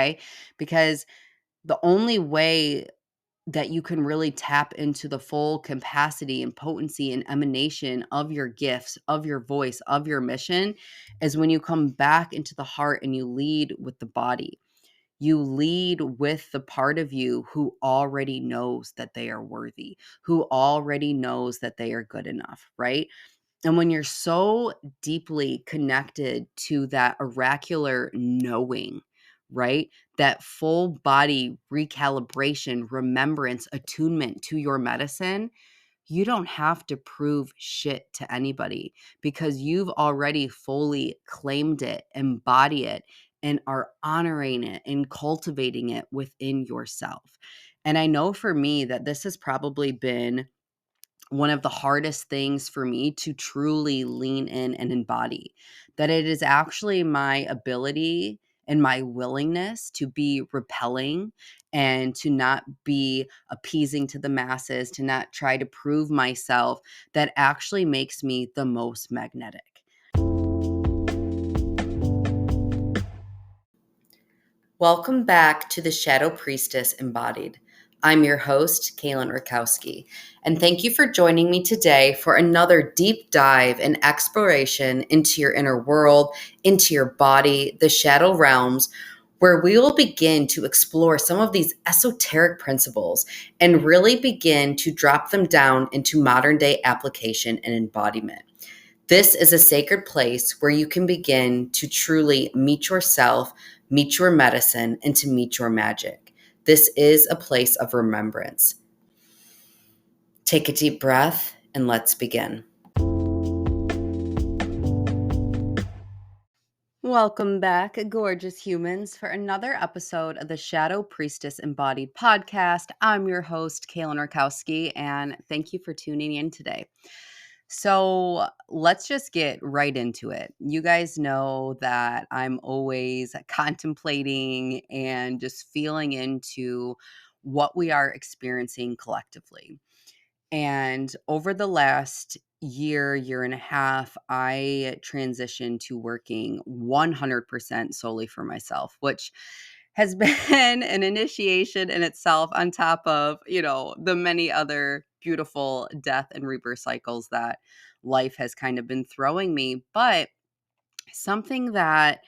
okay? Because the only way that you can really tap into the full capacity and potency and emanation of your gifts, of your voice, of your mission is when you come back into the heart and you lead with the body. You lead with the part of you who already knows that they are worthy, who already knows that they are good enough, right? And when you're so deeply connected to that oracular knowing, right? That full body recalibration, remembrance, attunement to your medicine, you don't have to prove shit to anybody because you've already fully claimed it, embody it, and are honoring it and cultivating it within yourself. And I know for me that this has probably been one of the hardest things for me to truly lean in and embody, that it is actually my ability and my willingness to be repelling and to not be appeasing to the masses, to not try to prove myself, that actually makes me the most magnetic. Welcome back to the Shadow Priestess Embodied. I'm your host, Kaylin Rakowski, and thank you for joining me today for another deep dive and exploration into your inner world, into your body, the shadow realms, where we will begin to explore some of these esoteric principles and really begin to drop them down into modern day application and embodiment. This is a sacred place where you can begin to truly meet yourself, meet your medicine, and to meet your magic. This is a place of remembrance. Take a deep breath and let's begin. Welcome back, gorgeous humans, for another episode of the Shadow Priestess Embodied podcast. I'm your host, Kaylin Rakowski, and thank you for tuning in today. So let's just get right into it. You guys know that I'm always contemplating and just feeling into what we are experiencing collectively. And over the last year and a half, I transitioned to working 100% solely for myself, which has been an initiation in itself on top of, the many other beautiful death and rebirth cycles that life has kind of been throwing me. But something that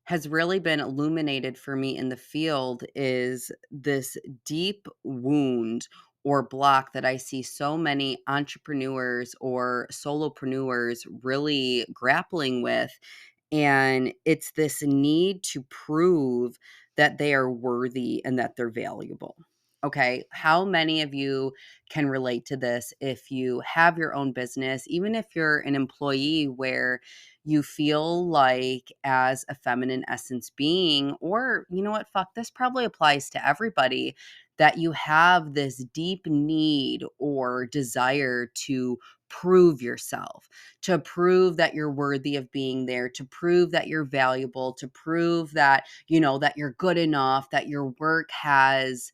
has really been illuminated for me in the field is this deep wound or block that I see so many entrepreneurs or solopreneurs really grappling with. And it's this need to prove that they are worthy and that they're valuable. Okay. How many of you can relate to this if you have your own business, even if you're an employee where you feel like, as a feminine essence being, or you know what, fuck, this probably applies to everybody, that you have this deep need or desire to prove yourself, to prove that you're worthy of being there, to prove that you're valuable, to prove that, that you're good enough, that your work has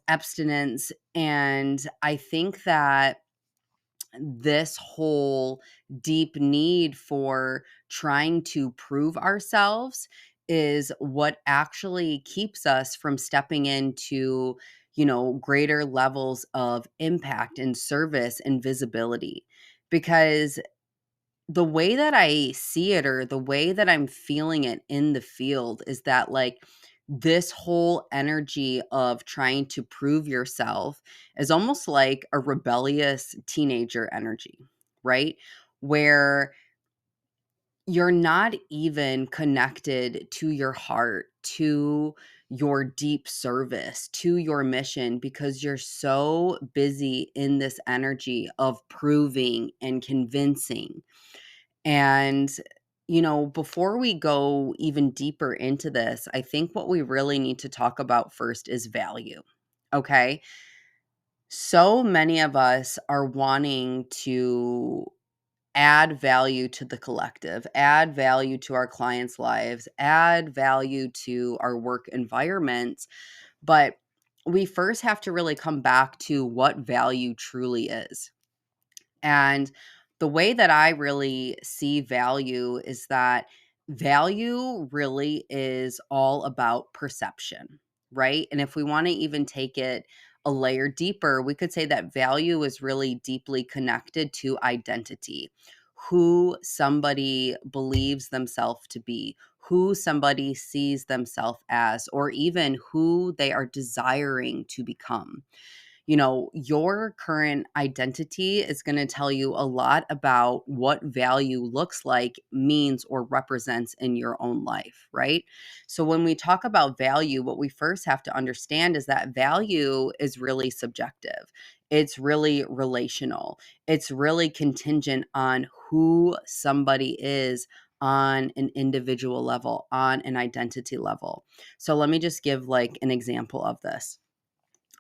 abstinence. And I think that this whole deep need for trying to prove ourselves is what actually keeps us from stepping into, greater levels of impact and service and visibility. Because the way that I see it, or the way that I'm feeling it in the field, is that, like, this whole energy of trying to prove yourself is almost like a rebellious teenager energy, right? Where you're not even connected to your heart, to your deep service, to your mission, because you're so busy in this energy of proving and convincing. And, before we go even deeper into this, I think what we really need to talk about first is value. Okay. So many of us are wanting to add value to the collective, add value to our clients' lives, add value to our work environments. But we first have to really come back to what value truly is. And the way that I really see value is that Value really is all about perception, right? And if we want to even take it a layer deeper, we could say that value is really deeply connected to identity, who somebody believes themselves to be, who somebody sees themselves as, or even who they are desiring to become. Your current identity is going to tell you a lot about what value looks like, means, or represents in your own life, right? So, when we talk about value, what we first have to understand is that value is really subjective, it's really relational, it's really contingent on who somebody is on an individual level, on an identity level. So, let me just give like an example of this.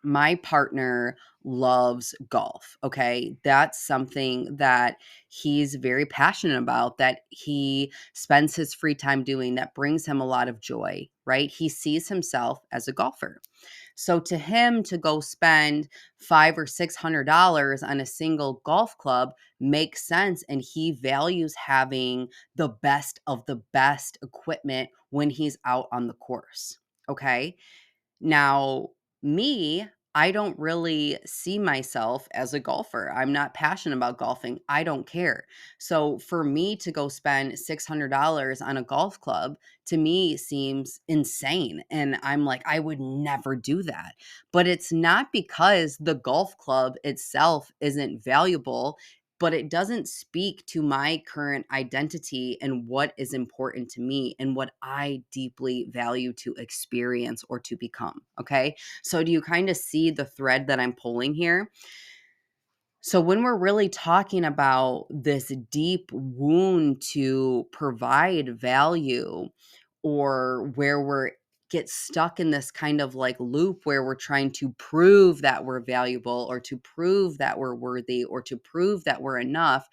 My partner loves golf. Okay. That's something that he's very passionate about, that he spends his free time doing, that brings him a lot of joy, right? He sees himself as a golfer. So to him to go spend $500 or $600 on a single golf club makes sense. And he values having the best of the best equipment when he's out on the course. Okay. Now, me, I don't really see myself as a golfer. I'm not passionate about golfing. I don't care. So for me to go spend $600 on a golf club, to me seems insane. And I'm like, I would never do that. But it's not because the golf club itself isn't valuable, but it doesn't speak to my current identity and what is important to me and what I deeply value to experience or to become. Okay. So, do you kind of see the thread that I'm pulling here? So, when we're really talking about this deep wound to provide value, or where we're get stuck in this kind of like loop where we're trying to prove that we're valuable, or to prove that we're worthy, or to prove that we're enough,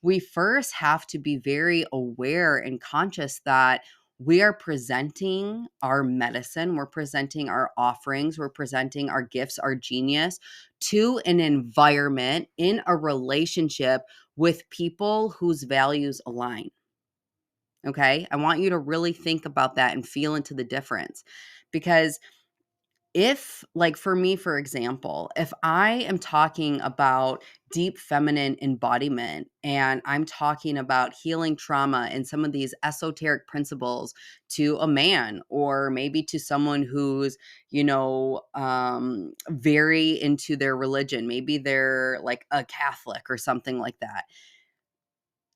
we first have to be very aware and conscious that we are presenting our medicine, we're presenting our offerings, we're presenting our gifts, our genius to an environment, in a relationship with people whose values align. Okay. I want you to really think about that and feel into the difference, because if, like for me, for example, if I am talking about deep feminine embodiment, and I'm talking about healing trauma and some of these esoteric principles to a man, or maybe to someone who's, very into their religion, maybe they're like a Catholic or something like that,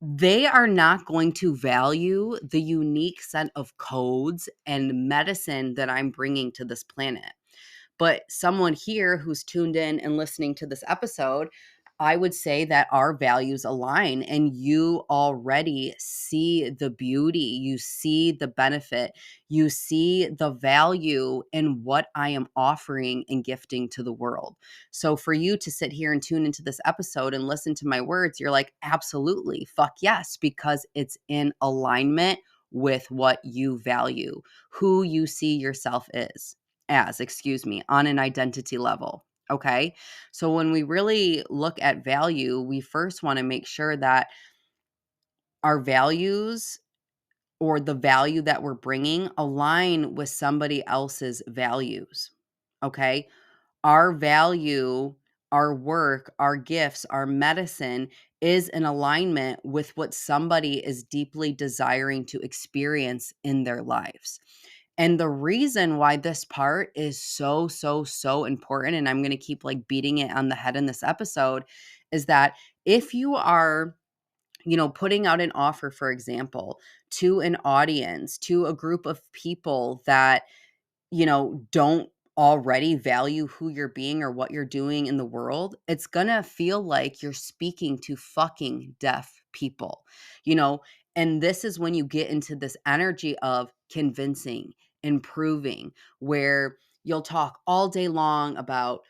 they are not going to value the unique set of codes and medicine that I'm bringing to this planet. But someone here who's tuned in and listening to this episode, I would say that our values align, and you already see the beauty, you see the benefit, you see the value in what I am offering and gifting to the world. So for you to sit here and tune into this episode and listen to my words, you're like, absolutely, fuck yes, because it's in alignment with what you value, who you see yourself excuse me, on an identity level. Okay. So when we really look at value, we first want to make sure that our values, or the value that we're bringing, align with somebody else's values. Okay. Our value, our work, our gifts, our medicine is in alignment with what somebody is deeply desiring to experience in their lives. And the reason why this part is so, so, so important, and I'm going to keep like beating it on the head in this episode, is that if you are, putting out an offer, for example, to an audience, to a group of people that don't already value who you're being or what you're doing in the world, it's gonna feel like you're speaking to fucking deaf people, you know? And this is when you get into this energy of convincing, improving, where you'll talk all day long about,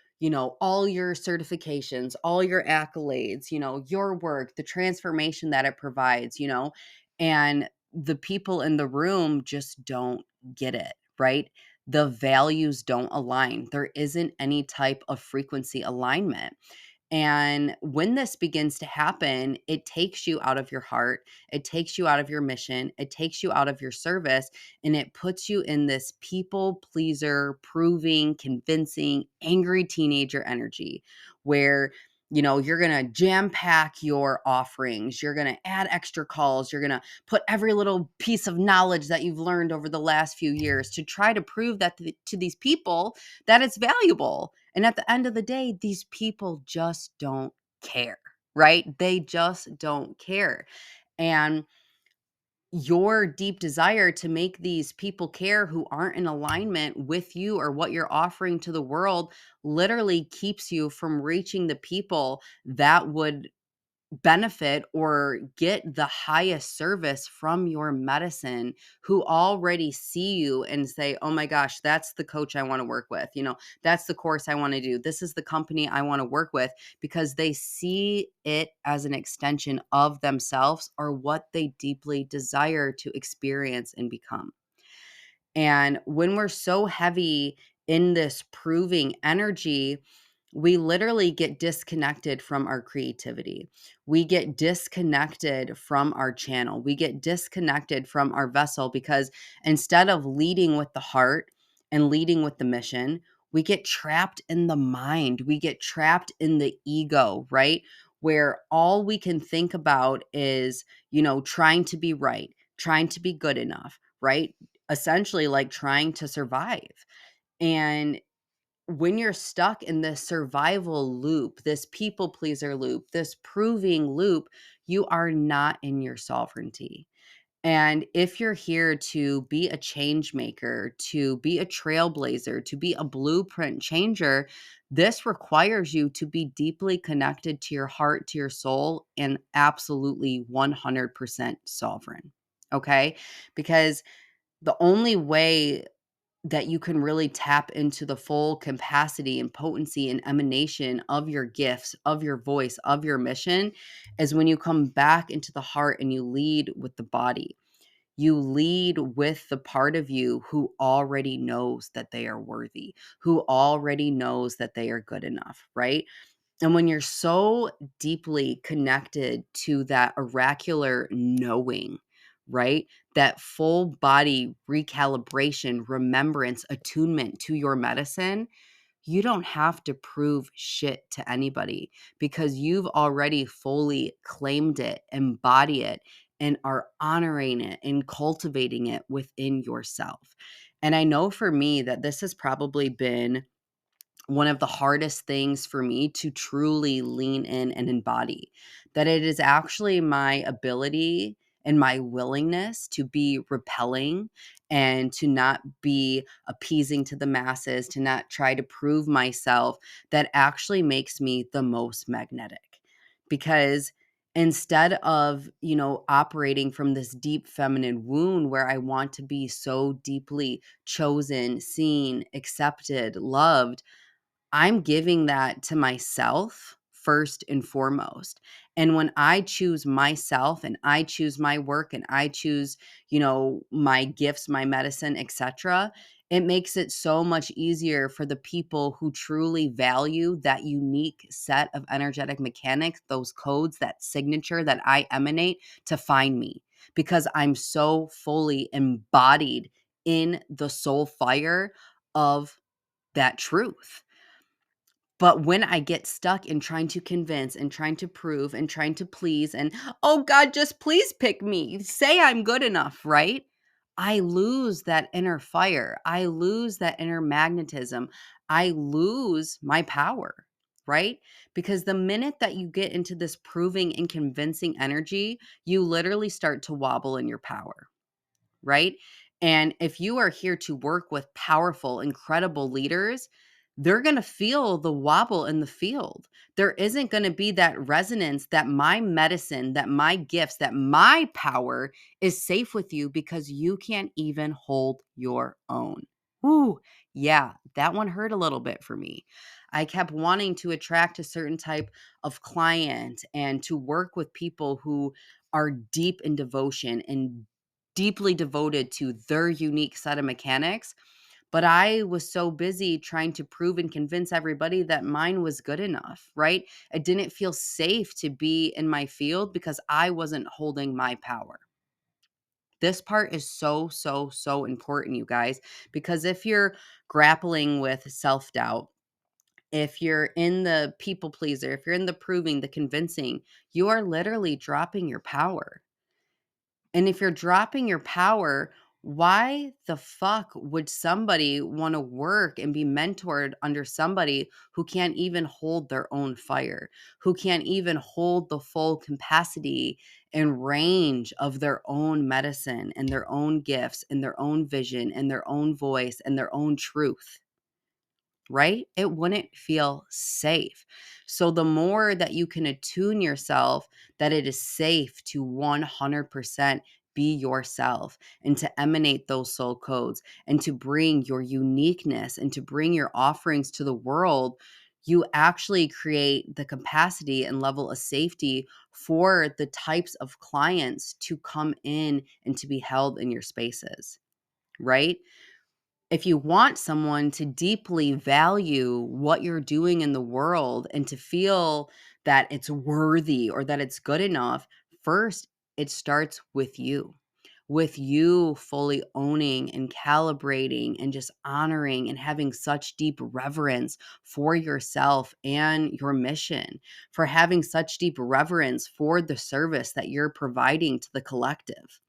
all your certifications, all your accolades, your work, the transformation that it provides, and the people in the room just don't get it, right? The values don't align. There isn't any type of frequency alignment. And when this begins to happen, it takes you out of your heart, it takes you out of your mission, it takes you out of your service, and it puts you in this people pleaser, proving, convincing, angry teenager energy where you're going to jam pack your offerings. You're going to add extra calls. You're going to put every little piece of knowledge that you've learned over the last few years to try to prove that to these people that it's valuable. And at the end of the day, these people just don't care, right? They just don't care. And your deep desire to make these people care who aren't in alignment with you or what you're offering to the world literally keeps you from reaching the people that would benefit or get the highest service from your medicine, who already see you and say, oh my gosh, that's the coach I want to work with. That's the course I want to do. This is the company I want to work with, because they see it as an extension of themselves or what they deeply desire to experience and become. And when we're so heavy in this proving energy, we literally get disconnected from our creativity. We get disconnected from our channel. We get disconnected from our vessel, because instead of leading with the heart and leading with the mission, we get trapped in the mind. We get trapped in the ego, right? Where all we can think about is, trying to be right, trying to be good enough, right? Essentially like trying to survive. And when you're stuck in this survival loop, this people pleaser loop, this proving loop, you are not in your sovereignty. And if you're here to be a change maker, to be a trailblazer, to be a blueprint changer, this requires you to be deeply connected to your heart, to your soul, and absolutely 100% sovereign. Okay? Because the only way that you can really tap into the full capacity and potency and emanation of your gifts, of your voice, of your mission, is when you come back into the heart and you lead with the body. You lead with the part of you who already knows that they are worthy, who already knows that they are good enough, right? And when you're so deeply connected to that oracular knowing, right? That full body recalibration, remembrance, attunement to your medicine, you don't have to prove shit to anybody, because you've already fully claimed it, embody it, and are honoring it and cultivating it within yourself. And I know for me that this has probably been one of the hardest things for me to truly lean in and embody, that it is actually my ability and my willingness to be repelling and to not be appeasing to the masses, to not try to prove myself, that actually makes me the most magnetic. Because instead of, operating from this deep feminine wound where I want to be so deeply chosen, seen, accepted, loved, I'm giving that to myself first and foremost. And when I choose myself and I choose my work and I choose, my gifts, my medicine, etc., it makes it so much easier for the people who truly value that unique set of energetic mechanics, those codes, that signature that I emanate, to find me, because I'm so fully embodied in the soul fire of that truth. But when I get stuck in trying to convince and trying to prove and trying to please and, oh God, just please pick me, say I'm good enough, right? I lose that inner fire. I lose that inner magnetism. I lose my power, right? Because the minute that you get into this proving and convincing energy, you literally start to wobble in your power, right? And if you are here to work with powerful, incredible leaders, they're going to feel the wobble in the field. There isn't going to be that resonance that my medicine, that my gifts, that my power is safe with you, because you can't even hold your own. Ooh, yeah, that one hurt a little bit for me. I kept wanting to attract a certain type of client and to work with people who are deep in devotion and deeply devoted to their unique set of mechanics. But I was so busy trying to prove and convince everybody that mine was good enough, right? It didn't feel safe to be in my field because I wasn't holding my power. This part is so, so, so important, you guys, because if you're grappling with self doubt, if you're in the people pleaser, if you're in the proving, the convincing, you are literally dropping your power. And if you're dropping your power, why the fuck would somebody want to work and be mentored under somebody who can't even hold their own fire, who can't even hold the full capacity and range of their own medicine and their own gifts and their own vision and their own voice and their own truth? Right? It wouldn't feel safe. So the more that you can attune yourself that it is safe to 100% be yourself and to emanate those soul codes and to bring your uniqueness and to bring your offerings to the world, you actually create the capacity and level of safety for the types of clients to come in and to be held in your spaces, right? If you want someone to deeply value what you're doing in the world and to feel that it's worthy or that it's good enough, first, it starts with you fully owning and calibrating and just honoring and having such deep reverence for yourself and your mission, for having such deep reverence for the service that you're providing to the collective.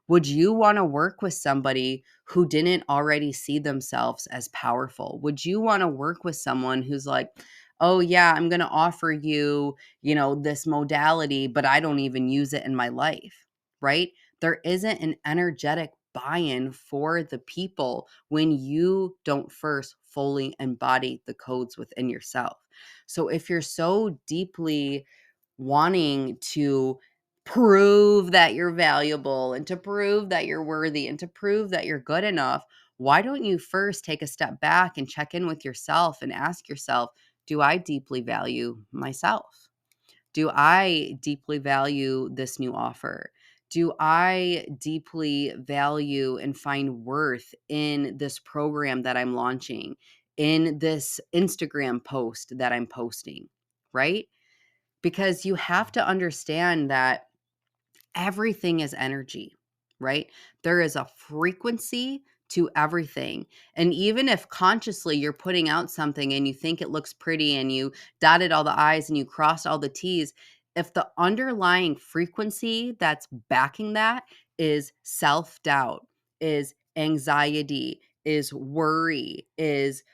Would you want to work with somebody who didn't already see themselves as powerful? Would you want to work with someone who's like, "Oh yeah, I'm going to offer you, this modality, but I don't even use it in my life." Right? There isn't an energetic buy-in for the people when you don't first fully embody the codes within yourself. So if you're so deeply wanting to prove that you're valuable and to prove that you're worthy and to prove that you're good enough, why don't you first take a step back and check in with yourself and ask yourself, do I deeply value myself? Do I deeply value this new offer? Do I deeply value and find worth in this program that I'm launching, in this Instagram post that I'm posting, right? Because you have to understand that everything is energy, right? There is a frequency to everything. And even if consciously you're putting out something and you think it looks pretty and you dotted all the I's and you crossed all the T's, if the underlying frequency that's backing that is self doubt, is anxiety, is worry, is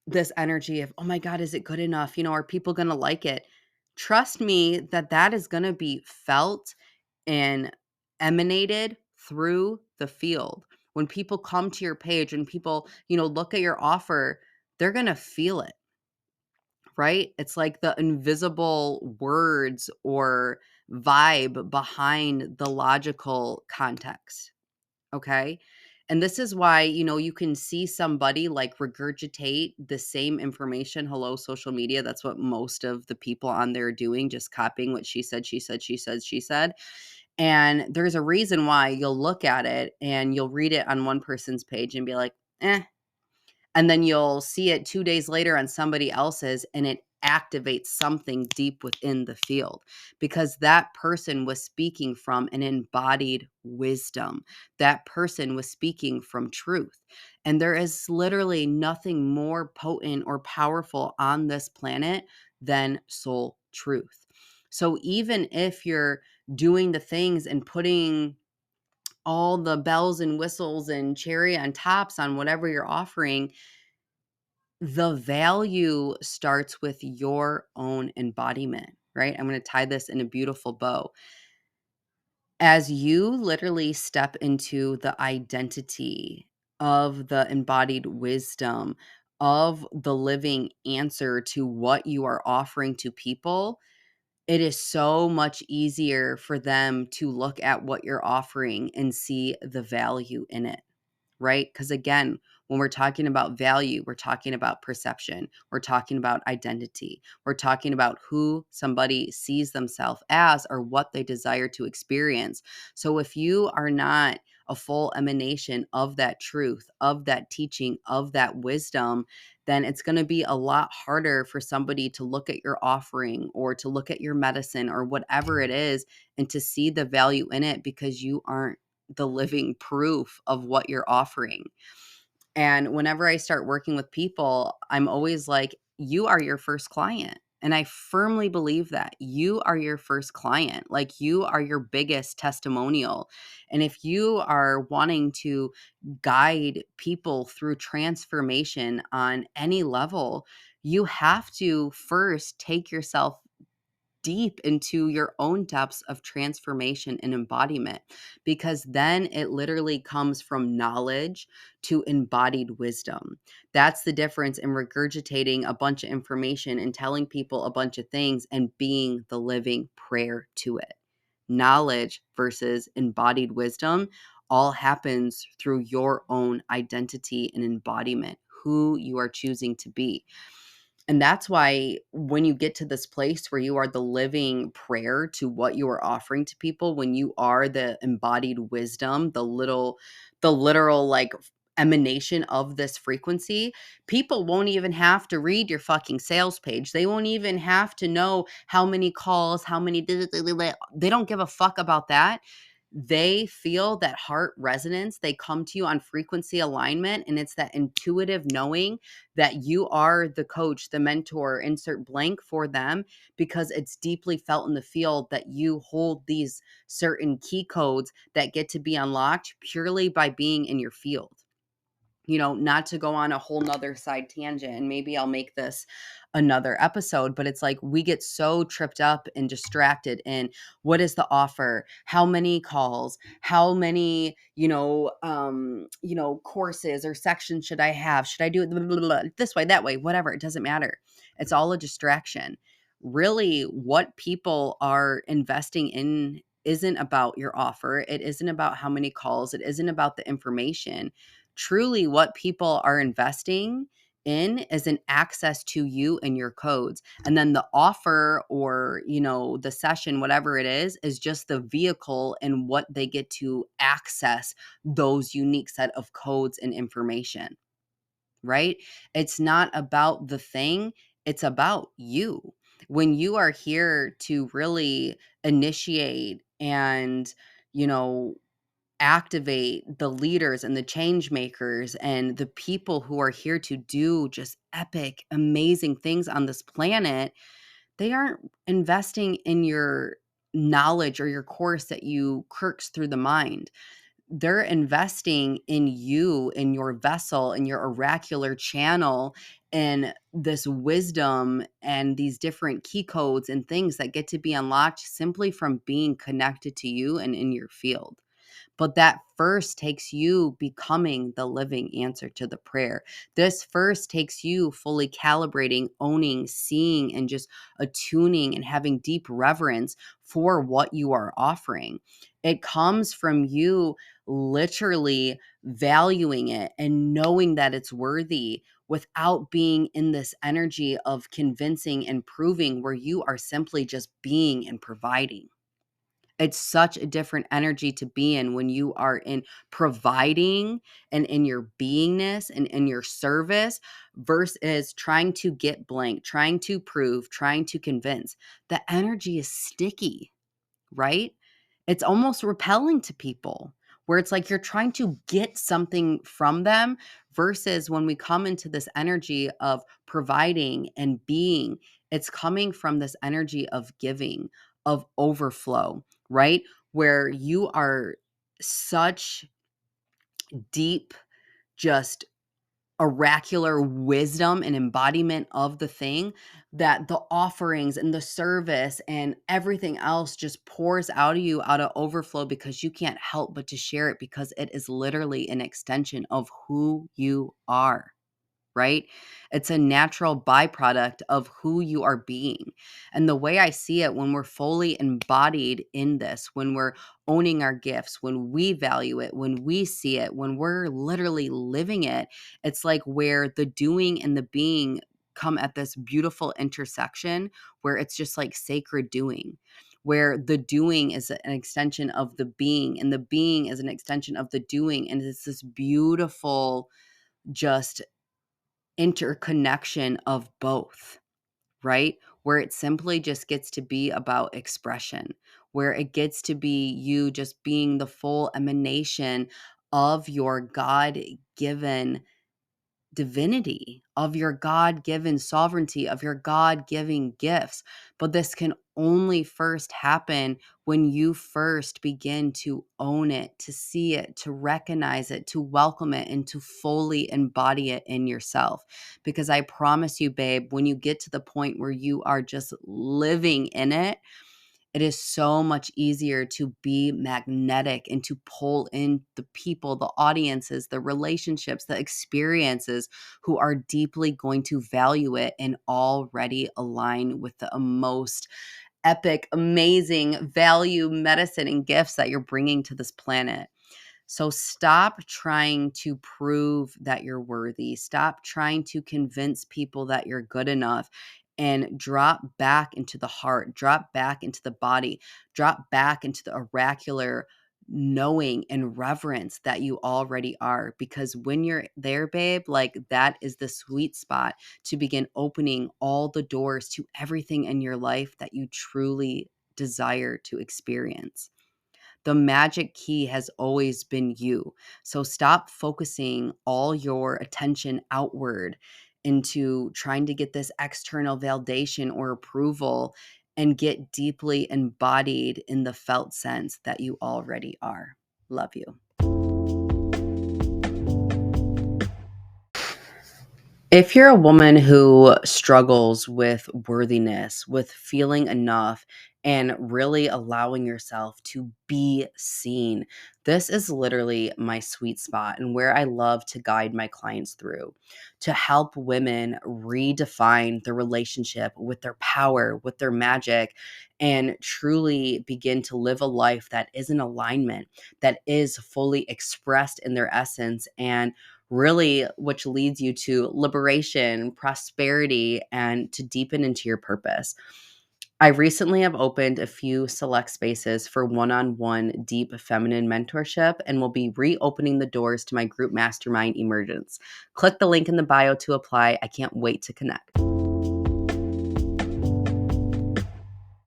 this energy of, oh my God, is it good enough? Are people going to like it? Trust me that that is going to be felt and emanated through the field. When people come to your page, when people, look at your offer, they're going to feel it, right? It's like the invisible words or vibe behind the logical context. Okay. And this is why, you can see somebody like regurgitate the same information. Hello, social media. That's what most of the people on there are doing, just copying what she said, she said, she said, she said. And there's a reason why you'll look at it and you'll read it on one person's page and be like, eh, and then you'll see it 2 days later on somebody else's, and it activates something deep within the field because that person was speaking from an embodied wisdom. That person was speaking from truth. And there is literally nothing more potent or powerful on this planet than soul truth. So even if you're doing the things and putting all the bells and whistles and cherry on tops on whatever you're offering, the value starts with your own embodiment, right? I'm going to tie this in a beautiful bow. As you literally step into the identity of the embodied wisdom of the living answer to what you are offering to people, it is so much easier for them to look at what you're offering and see the value in it, right? Because again, when we're talking about value, we're talking about perception, we're talking about identity, we're talking about who somebody sees themselves as or what they desire to experience. So if you are not a full emanation of that truth, of that teaching, of that wisdom, then it's going to be a lot harder for somebody to look at your offering or to look at your medicine or whatever it is and to see the value in it, because you aren't the living proof of what you're offering. And whenever I start working with people, I'm always like, you are your first client. And I firmly believe that you are your first client. Like, you are your biggest testimonial. And if you are wanting to guide people through transformation on any level, you have to first take yourself deep into your own depths of transformation and embodiment, because then it literally comes from knowledge to embodied wisdom. That's the difference in regurgitating a bunch of information and telling people a bunch of things and being the living prayer to it. Knowledge versus embodied wisdom all happens through your own identity and embodiment, who you are choosing to be. And that's why when you get to this place where you are the living prayer to what you are offering to people, when you are the embodied wisdom, the literal like emanation of this frequency, people won't even have to read your fucking sales page. They won't even have to know how many calls, how many, they don't give a fuck about that. They feel that heart resonance. They come to you on frequency alignment, and it's that intuitive knowing that you are the coach, the mentor, insert blank for them, because it's deeply felt in the field that you hold these certain key codes that get to be unlocked purely by being in your field. Not to go on a whole nother side tangent, and maybe I'll make this another episode, but it's like we get so tripped up and distracted in what is the offer, how many calls, how many, courses or sections should I have? Should I do it blah, blah, blah, this way, that way, whatever? It doesn't matter. It's all a distraction. Really, what people are investing in isn't about your offer. It isn't about how many calls. It isn't about the information. Truly, what people are investing in is an access to you and your codes. And then the offer, or, the session, whatever it is just the vehicle and what they get to access those unique set of codes and information, right? It's not about the thing, it's about you. When you are here to really initiate and, you know, activate the leaders and the change makers and the people who are here to do just epic, amazing things on this planet, they aren't investing in your knowledge or your course that you kirks through the mind. They're investing in you, in your vessel, in your oracular channel, and this wisdom and these different key codes and things that get to be unlocked simply from being connected to you and in your field. But that first takes you becoming the living answer to the prayer. This first takes you fully calibrating, owning, seeing, and just attuning and having deep reverence for what you are offering. It comes from you literally valuing it and knowing that it's worthy without being in this energy of convincing and proving, where you are simply just being and providing. It's such a different energy to be in when you are in providing and in your beingness and in your service, versus trying to get blank, trying to prove, trying to convince. The energy is sticky, right? It's almost repelling to people, where it's like you're trying to get something from them, versus when we come into this energy of providing and being, it's coming from this energy of giving, of overflow, right? Where you are such deep, just oracular wisdom and embodiment of the thing, that the offerings and the service and everything else just pours out of you out of overflow, because you can't help but to share it, because it is literally an extension of who you are, right? It's a natural byproduct of who you are being. And the way I see it, when we're fully embodied in this, when we're owning our gifts, when we value it, when we see it, when we're literally living it, it's like where the doing and the being come at this beautiful intersection, where it's just like sacred doing, where the doing is an extension of the being, and the being is an extension of the doing. And it's this beautiful, just interconnection of both, right? Where it simply just gets to be about expression, where it gets to be you just being the full emanation of your God given divinity, of your God given sovereignty, of your God given gifts. But this can only first happen when you first begin to own it, to see it, to recognize it, to welcome it, and to fully embody it in yourself. Because I promise you, babe, when you get to the point where you are just living in it, it is so much easier to be magnetic and to pull in the people, the audiences, the relationships, the experiences who are deeply going to value it and already align with the most epic, amazing value, medicine, and gifts that you're bringing to this planet. So stop trying to prove that you're worthy. Stop trying to convince people that you're good enough, and drop back into the heart, drop back into the body, drop back into the oracular knowing and reverence that you already are. Because when you're there, babe, like that is the sweet spot to begin opening all the doors to everything in your life that you truly desire to experience. The magic key has always been you. So stop focusing all your attention outward into trying to get this external validation or approval, and get deeply embodied in the felt sense that you already are. Love you. If you're a woman who struggles with worthiness, with feeling enough, and really allowing yourself to be seen, this is literally my sweet spot and where I love to guide my clients through, to help women redefine their relationship with their power, with their magic, and truly begin to live a life that is in alignment, that is fully expressed in their essence, and really which leads you to liberation, prosperity, and to deepen into your purpose. I recently have opened a few select spaces for one-on-one deep feminine mentorship, and will be reopening the doors to my group mastermind Emergence. Click the link in the bio to apply. I can't wait to connect.